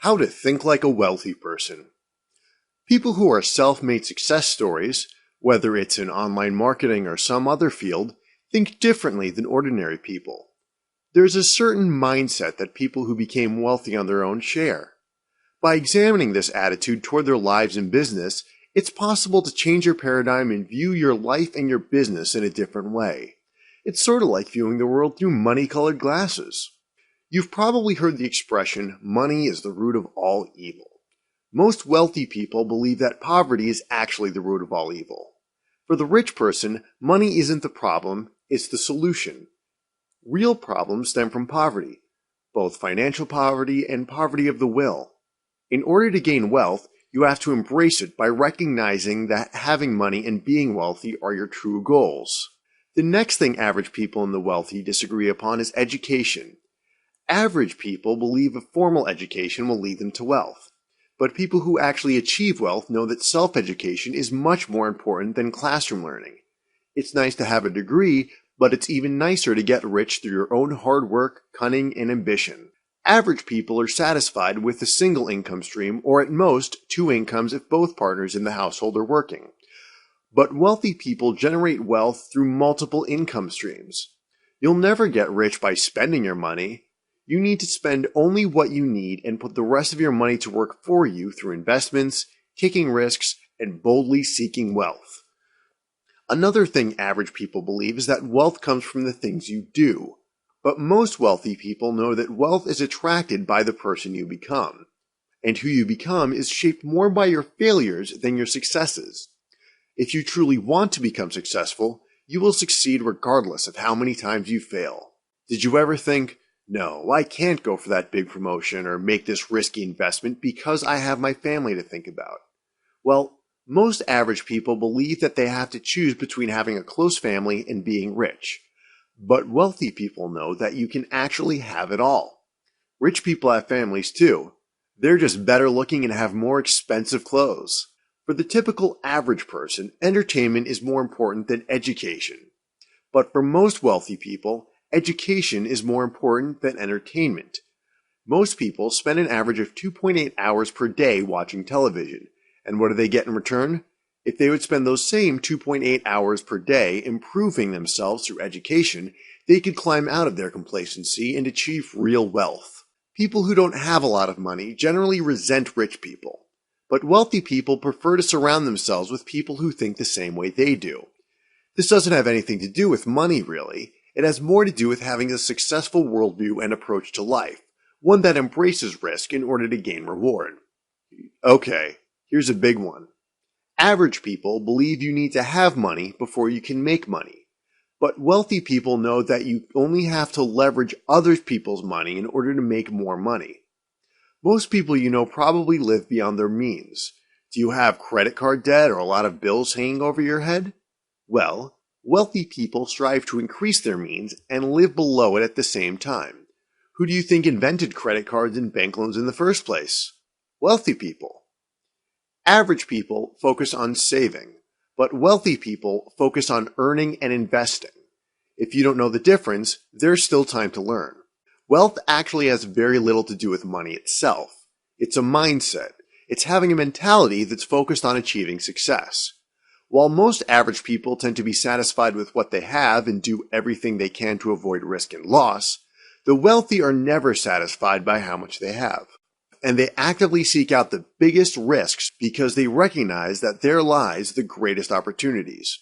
How to think like a wealthy person. People who are self-made success stories, whether it's in online marketing or some other field, think differently than ordinary people. There's a certain mindset that people who became wealthy on their own share. By examining this attitude toward their lives and business, it's possible to change your paradigm and view your life and your business in a different way. It's sort of like viewing the world through money-colored glasses. You've probably heard the expression, money is the root of all evil. Most wealthy people believe that poverty is actually the root of all evil. For the rich person, money isn't the problem, it's the solution. Real problems stem from poverty, both financial poverty and poverty of the will. In order to gain wealth, you have to embrace it by recognizing that having money and being wealthy are your true goals. The next thing average people and the wealthy disagree upon is education. Average people believe a formal education will lead them to wealth. But people who actually achieve wealth know that self-education is much more important than classroom learning. It's nice to have a degree, but it's even nicer to get rich through your own hard work, cunning, and ambition. Average people are satisfied with a single income stream, or at most, two incomes if both partners in the household are working. But wealthy people generate wealth through multiple income streams. You'll never get rich by spending your money. You need to spend only what you need and put the rest of your money to work for you through investments, taking risks, and boldly seeking wealth. Another thing average people believe is that wealth comes from the things you do. But most wealthy people know that wealth is attracted by the person you become. And who you become is shaped more by your failures than your successes. If you truly want to become successful, you will succeed regardless of how many times you fail. Did you ever think, no, I can't go for that big promotion or make this risky investment because I have my family to think about? Well, most average people believe that they have to choose between having a close family and being rich. But wealthy people know that you can actually have it all. Rich people have families too. They're just better looking and have more expensive clothes. For the typical average person, entertainment is more important than education. But for most wealthy people, education is more important than entertainment. Most people spend an average of 2.8 hours per day watching television. And what do they get in return? If they would spend those same 2.8 hours per day improving themselves through education, they could climb out of their complacency and achieve real wealth. People who don't have a lot of money generally resent rich people. But wealthy people prefer to surround themselves with people who think the same way they do. This doesn't have anything to do with money, really. It has more to do with having a successful worldview and approach to life, one that embraces risk in order to gain reward. Okay, here's a big one. Average people believe you need to have money before you can make money. But wealthy people know that you only have to leverage other people's money in order to make more money. Most people you know probably live beyond their means. Do you have credit card debt or a lot of bills hanging over your head? Well, wealthy people strive to increase their means and live below it at the same time. Who do you think invented credit cards and bank loans in the first place? Wealthy people. Average people focus on saving, but wealthy people focus on earning and investing. If you don't know the difference, there's still time to learn. Wealth actually has very little to do with money itself. It's a mindset. It's having a mentality that's focused on achieving success. While most average people tend to be satisfied with what they have and do everything they can to avoid risk and loss, the wealthy are never satisfied by how much they have. And they actively seek out the biggest risks because they recognize that there lies the greatest opportunities.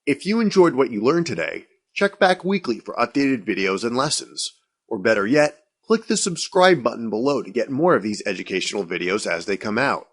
If you enjoyed what you learned today, check back weekly for updated videos and lessons. Or better yet, click the subscribe button below to get more of these educational videos as they come out.